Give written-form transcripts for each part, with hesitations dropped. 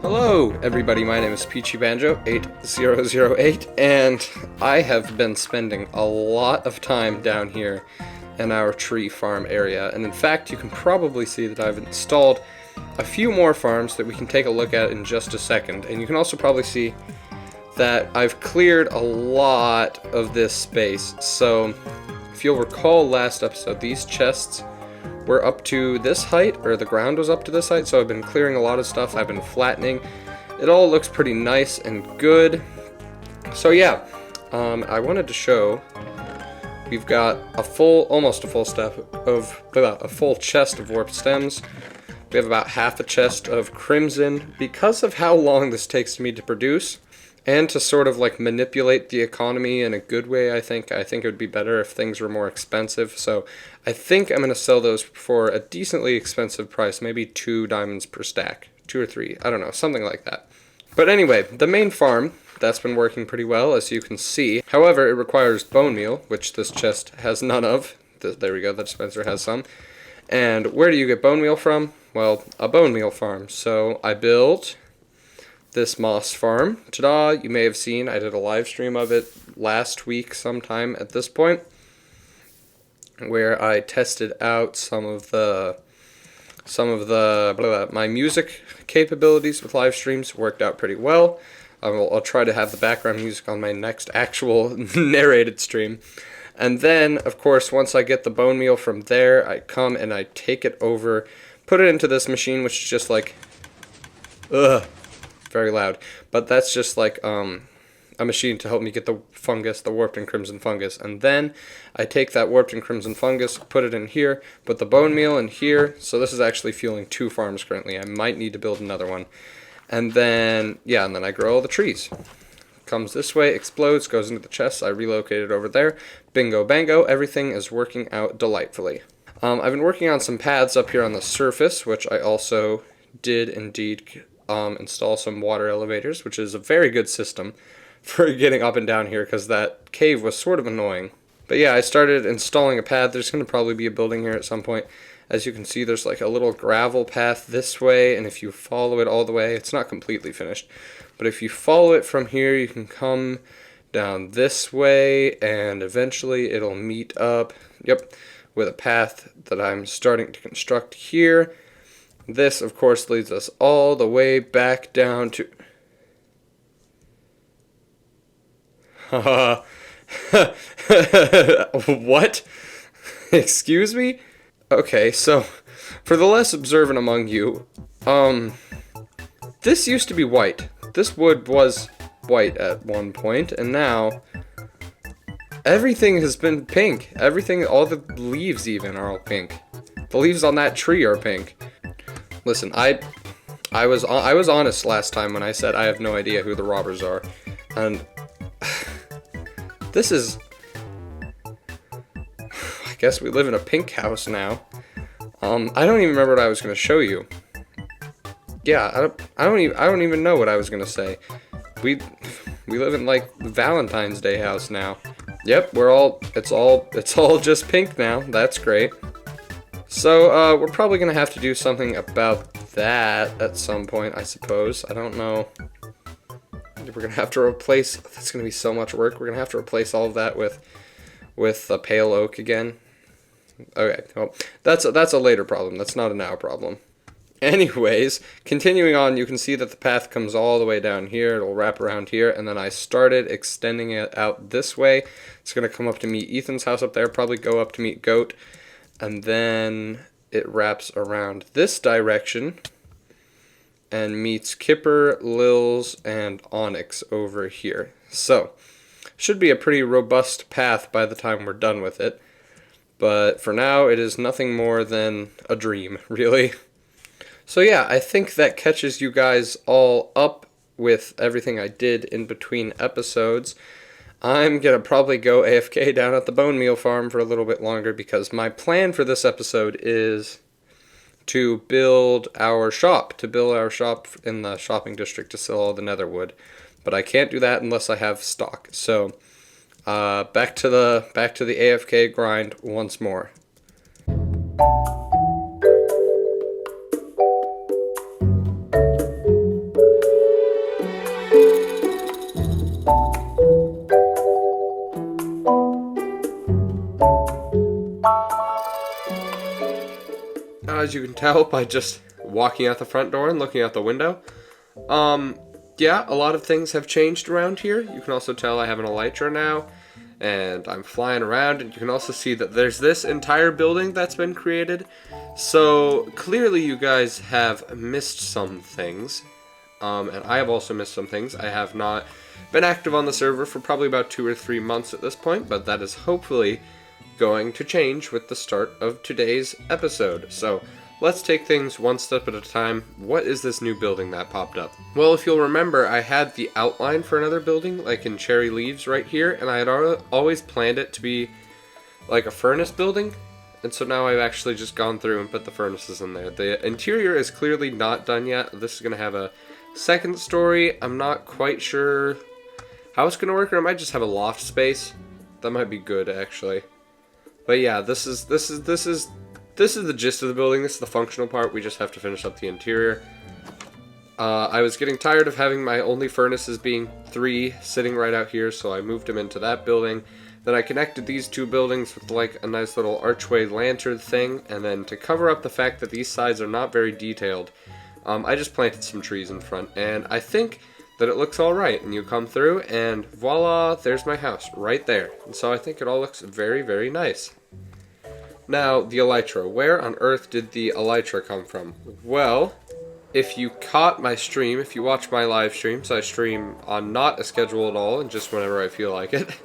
Hello everybody, my name is Peachy Banjo 8008 and I have been spending a lot of time down here in our tree farm area, and in fact you can probably see that I've installed a few more farms that we can take a look at in just a second, and you can also probably see that I've cleared a lot of this space. So if you'll recall last episode, these chests were up to this height, or the ground was up to this height, so I've been clearing a lot of stuff, I've been flattening. It all looks pretty nice and good. So yeah, I wanted to show, we've got almost a full chest of warped stems. We have about half a chest of crimson. Because of how long this takes me to produce, and to sort of like manipulate the economy in a good way, I think it would be better if things were more expensive. So I think I'm going to sell those for a decently expensive price, maybe 2 diamonds per stack. 2 or 3, I don't know, something like that. But anyway, the main farm, that's been working pretty well, as you can see. However, it requires bone meal, which this chest has none of. There we go, the dispenser has some. And where do you get bone meal from? Well, a bone meal farm. So I built this moss farm. Ta-da! You may have seen, I did a live stream of it last week sometime at this point, where I tested out some of my music capabilities with live streams. Worked out pretty well. I'll try to have the background music on my next actual narrated stream. And then, of course, once I get the bone meal from there, I come and I take it over, put it into this machine, which is just like, very loud, but that's just like a machine to help me get the fungus, the warped and crimson fungus. And then I take that warped and crimson fungus, put it in here, put the bone meal in here. So this is actually fueling 2 farms currently. I might need to build another one. And then, yeah, and then I grow all the trees. Comes this way, explodes, goes into the chest. I relocate it over there. Bingo bango, everything is working out delightfully. I've been working on some paths up here on the surface, which I also did indeed install some water elevators, which is a very good system for getting up and down here, because that cave was sort of annoying. But yeah, I started installing a path. There's going to probably be a building here at some point. As you can see, there's like a little gravel path this way, and if you follow it all the way, it's not completely finished, but if you follow it from here, you can come down this way, and eventually it'll meet up, with a path that I'm starting to construct here. This, of course, leads us all the way back down to... What? Excuse me? Okay, so, for the less observant among you, this used to be white. This wood was white at one point, and now everything has been pink. Everything, all the leaves even are all pink. The leaves on that tree are pink. Listen, I was honest last time when I said I have no idea who the robbers are, and this is, I guess we live in a pink house now. I don't even remember what I was going to show you. Yeah, I don't even know what I was going to say. We live in like Valentine's Day house now. Yep, it's all just pink now. That's great. So, we're probably going to have to do something about that at some point, I suppose. I don't know. We're going to have to replace... That's going to be so much work. We're going to have to replace all of that with a pale oak again. Okay, well, that's a later problem. That's not a now problem. Anyways, continuing on, you can see that the path comes all the way down here. It'll wrap around here, and then I started extending it out this way. It's going to come up to meet Ethan's house up there, probably go up to meet Goat. And then it wraps around this direction and meets Kipper, Lils, and Onyx over here. So, should be a pretty robust path by the time we're done with it. But for now, it is nothing more than a dream, really. So yeah, I think that catches you guys all up with everything I did in between episodes. I'm going to probably go AFK down at the bone meal farm for a little bit longer, because my plan for this episode is to build our shop in the shopping district to sell all the nether wood. But I can't do that unless I have stock. So, back to the AFK grind once more. you can tell by just walking out the front door and looking out the window. Yeah, a lot of things have changed around here. You can also tell I have an elytra now, and I'm flying around, and you can also see that there's this entire building that's been created. So clearly you guys have missed some things, and I have also missed some things. I have not been active on the server for probably about 2 or 3 months at this point, but that is hopefully going to change with the start of today's episode. So let's take things one step at a time. What is this new building that popped up? Well, if you'll remember, I had the outline for another building, like in cherry leaves right here, and I had always planned it to be like a furnace building, and so now I've actually just gone through and put the furnaces in there. The interior is clearly not done yet. This is going to have a second story. I'm not quite sure how it's going to work, or I might just have a loft space. That might be good, actually. But yeah, this is the gist of the building. This is the functional part. We just have to finish up the interior. I was getting tired of having my only furnaces being 3 sitting right out here, so I moved them into that building. Then I connected these 2 buildings with like a nice little archway lantern thing, and then to cover up the fact that these sides are not very detailed, I just planted some trees in front, and I think that it looks alright. And you come through, and voila, there's my house right there. And so I think it all looks very, very nice. Now, the elytra. Where on earth did the elytra come from? Well, if you caught my stream, if you watch my live streams, I stream on not a schedule at all, and just whenever I feel like it,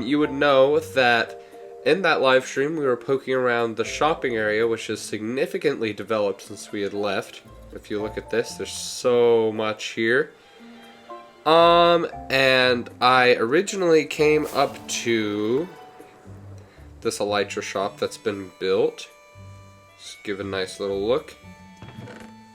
you would know that in that live stream we were poking around the shopping area, which has significantly developed since we had left. If you look at this, there's so much here. And I originally came up to this elytra shop that's been built. Just give a nice little look.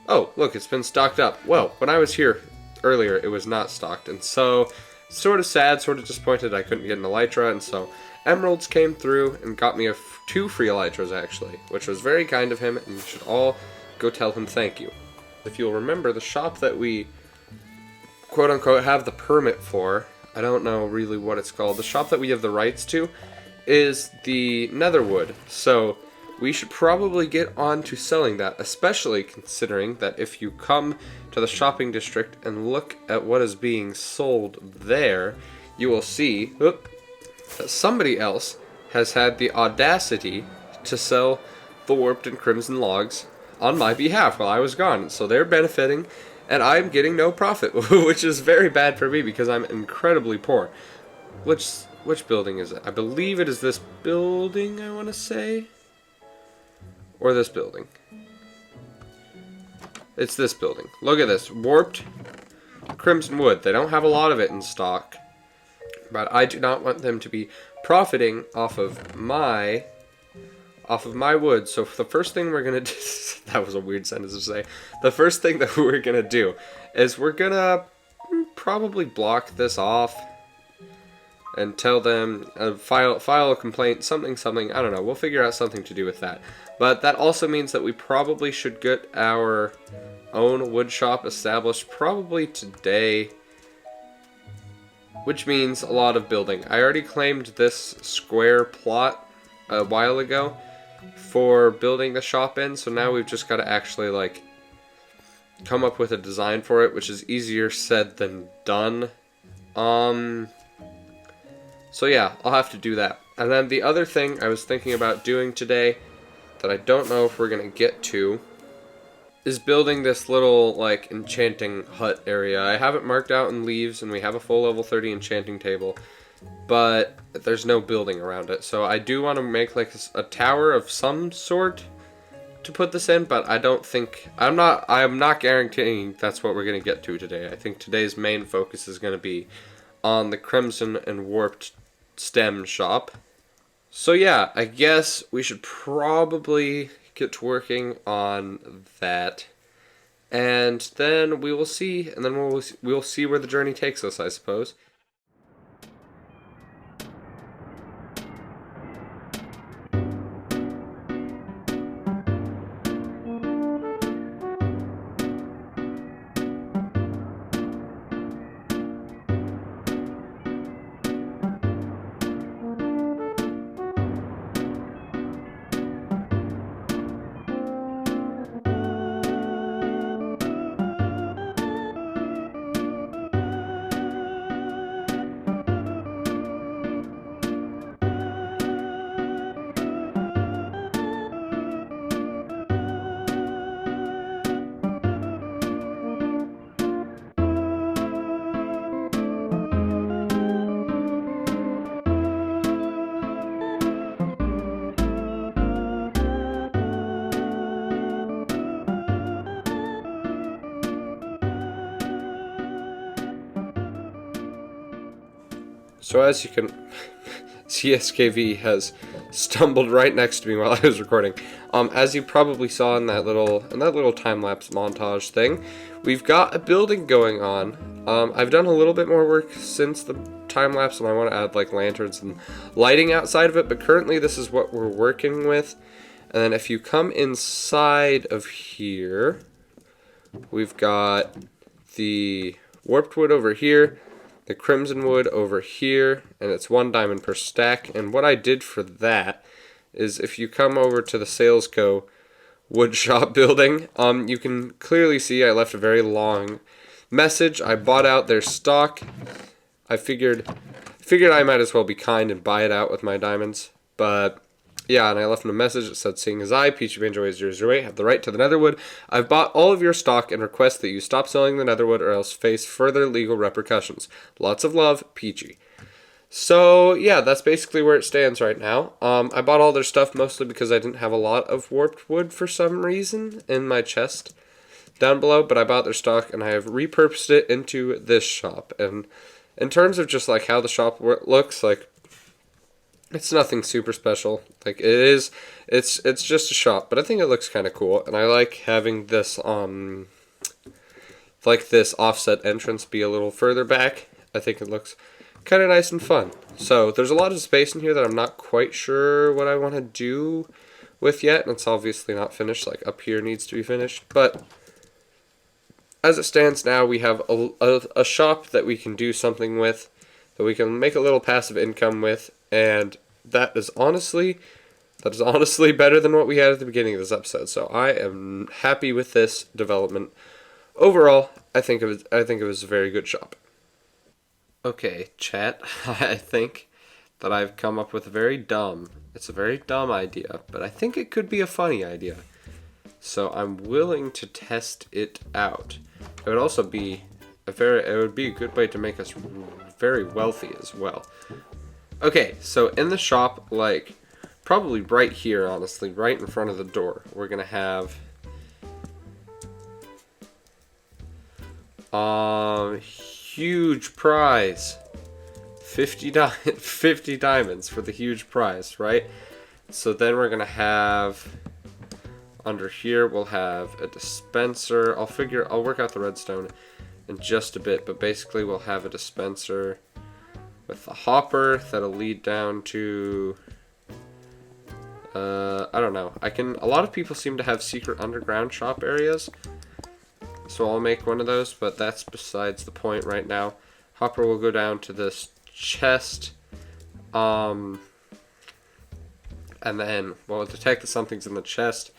Oh, look, it's been stocked up. Well, when I was here earlier, it was not stocked, and so sort of sad, sort of disappointed I couldn't get an elytra, and so Emeralds came through and got me 2 free elytras, actually, which was very kind of him, and you should all go tell him thank you. If you'll remember, the shop that we quote-unquote have the permit for, I don't know really what it's called, the shop that we have the rights to, is the netherwood, so we should probably get on to selling that, especially considering that if you come to the shopping district and look at what is being sold there, you will see that somebody else has had the audacity to sell the warped and crimson logs on my behalf while I was gone, so they're benefiting and I'm getting no profit, which is very bad for me because I'm incredibly poor. Which building is it? I believe it is this building, I want to say. Or this building. It's this building. Look at this. Warped crimson wood. They don't have a lot of it in stock. But I do not want them to be profiting off of my wood. So the first thing we're going to do... That was a weird sentence to say. The first thing that we're going to do is we're going to probably block this off and tell them, file a complaint, something, I don't know, we'll figure out something to do with that. But that also means that we probably should get our own wood shop established probably today, which means a lot of building. I already claimed this square plot a while ago for building the shop in, so now we've just got to actually, like, come up with a design for it, which is easier said than done. So yeah, I'll have to do that. And then the other thing I was thinking about doing today that I don't know if we're going to get to is building this little, like, enchanting hut area. I have it marked out in leaves, and we have a full level 30 enchanting table, but there's no building around it. So I do want to make, like, a tower of some sort to put this in, but I don't think... I'm not guaranteeing that's what we're going to get to today. I think today's main focus is going to be on the Crimson and Warped stem shop. So yeah, I guess we should probably get to working on that, and then we will see, and then we'll see where the journey takes us, I suppose. So as you can, CSKV has stumbled right next to me while I was recording. As you probably saw in that little time-lapse montage thing, we've got a building going on. I've done a little bit more work since the time-lapse, and I want to add like lanterns and lighting outside of it, but currently this is what we're working with. And then if you come inside of here, we've got the warped wood over here, the crimson wood over here, and it's 1 diamond per stack. And what I did for that is if you come over to the SalesCo wood shop building, you can clearly see I left a very long message. I bought out their stock. I figured I might as well be kind and buy it out with my diamonds. But yeah, and I left them a message that said, seeing as I, Peachy Banjo 008, have the right to the netherwood, I've bought all of your stock and request that you stop selling the netherwood or else face further legal repercussions. Lots of love, Peachy. So yeah, that's basically where it stands right now. I bought all their stuff mostly because I didn't have a lot of warped wood for some reason in my chest down below, but I bought their stock and I have repurposed it into this shop. And in terms of just like how the shop looks, like it's nothing super special. Like it's just a shop, but I think it looks kind of cool, and I like having this like this offset entrance be a little further back. I think it looks kind of nice and fun. So there's a lot of space in here that I'm not quite sure what I want to do with yet, and it's obviously not finished. Like up here needs to be finished, but as it stands now, we have a shop that we can do something with, that we can make a little passive income with, and that is honestly better than what we had at the beginning of this episode. So I am happy with this development. Overall, I think it was a very good shop. Okay, chat. I think that I've come up with it's a very dumb idea, but I think it could be a funny idea. So I'm willing to test it out. It would also be a good way to make us very wealthy as well. Okay, so in the shop, like probably right here, honestly, right in front of the door, we're gonna have huge prize, 50 diamonds for the huge prize, right? So then we're gonna have under here, we'll have a dispenser. I'll work out the redstone in just a bit, but basically we'll have a dispenser with the hopper that'll lead down to I don't know. A lot of people seem to have secret underground shop areas, so I'll make one of those, but that's besides the point right now. Hopper will go down to this chest, and then we'll detect that something's in the chest,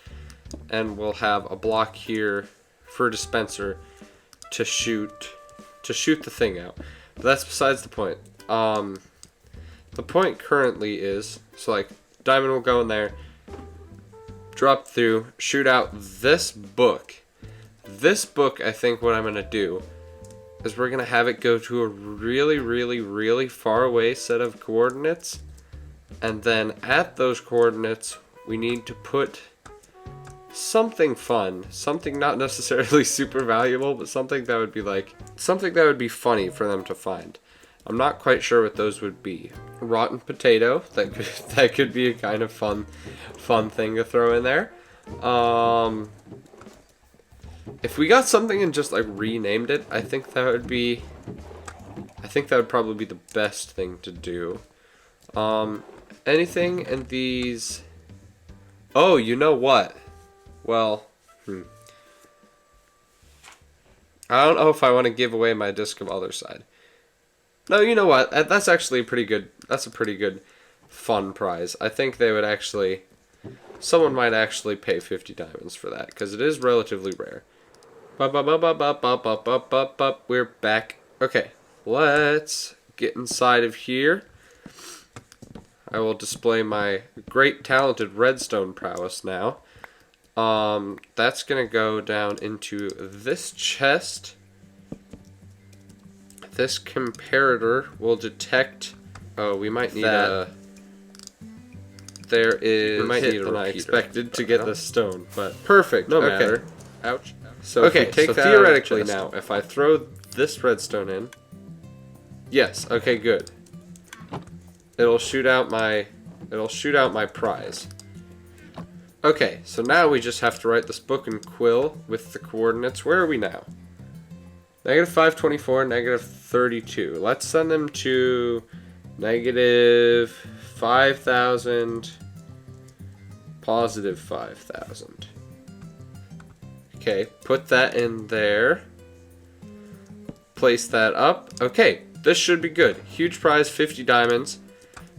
and we'll have a block here for a dispenser to shoot the thing out. But that's besides the point. The point currently is, so like, diamond will go in there, drop through, shoot out this book. This book, I think what I'm going to do is we're going to have it go to a really, really, really far away set of coordinates. And then at those coordinates, we need to put something fun, something not necessarily super valuable, but something that would be funny for them to find. I'm not quite sure what those would be. Rotten potato, that could be a kind of fun thing to throw in there. If we got something and just like renamed it, I think that would probably be the best thing to do. Anything in these? Oh, you know what? Well, I don't know if I want to give away my disc of other side. No, you know what? That's actually a pretty good fun prize. I think someone might actually pay 50 diamonds for that, because it is relatively rare. We're back. Okay, let's get inside of here. I will display my great talented redstone prowess now. That's gonna go down into this chest. This comparator will detect. Oh, we might need a. There is. We might need than I expected to get the stone, but perfect. No matter. Ouch. So okay, if we take that theoretically now, if I throw this redstone in. Yes. Okay. Good. it'll shoot out my prize. Okay, so now we just have to write this book in quill with the coordinates. Where are we now? -524, -32. Let's send them to -5,000, +5,000. Okay, put that in there. Place that up. Okay, this should be good. Huge prize, 50 diamonds.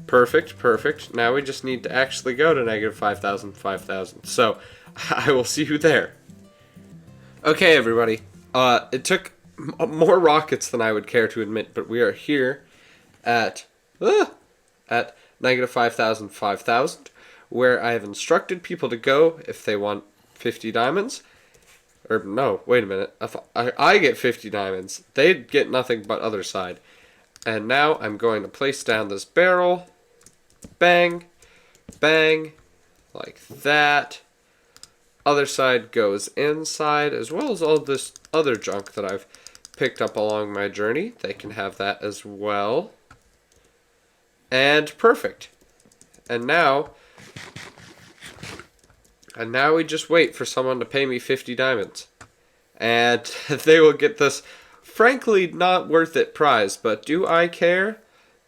Perfect, perfect. Now we just need to actually go to -5,000, 5,000. So, I will see you there. Okay, everybody. It took more rockets than I would care to admit, but we are here at -5,000, 5,000, where I have instructed people to go if they want 50 diamonds. Or, no, wait a minute. If I get 50 diamonds, they'd get nothing but other side. And now I'm going to place down this barrel. Bang, bang, like that. Other side goes inside, as well as all this other junk that I've picked up along my journey. They can have that as well. And perfect. And now we just wait for someone to pay me 50 diamonds. And they will get this, frankly, not worth it prize. But do I care?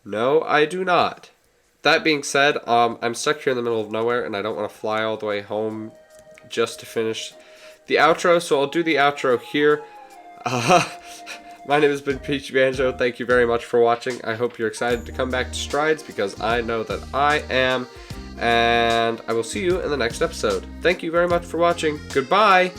No, I do not. That being said, I'm stuck here in the middle of nowhere, and I don't want to fly all the way home just to finish the outro. So I'll do the outro here. My name has been Peachy Banjo. Thank you very much for watching. I hope you're excited to come back to Strides, because I know that I am. And I will see you in the next episode. Thank you very much for watching. Goodbye!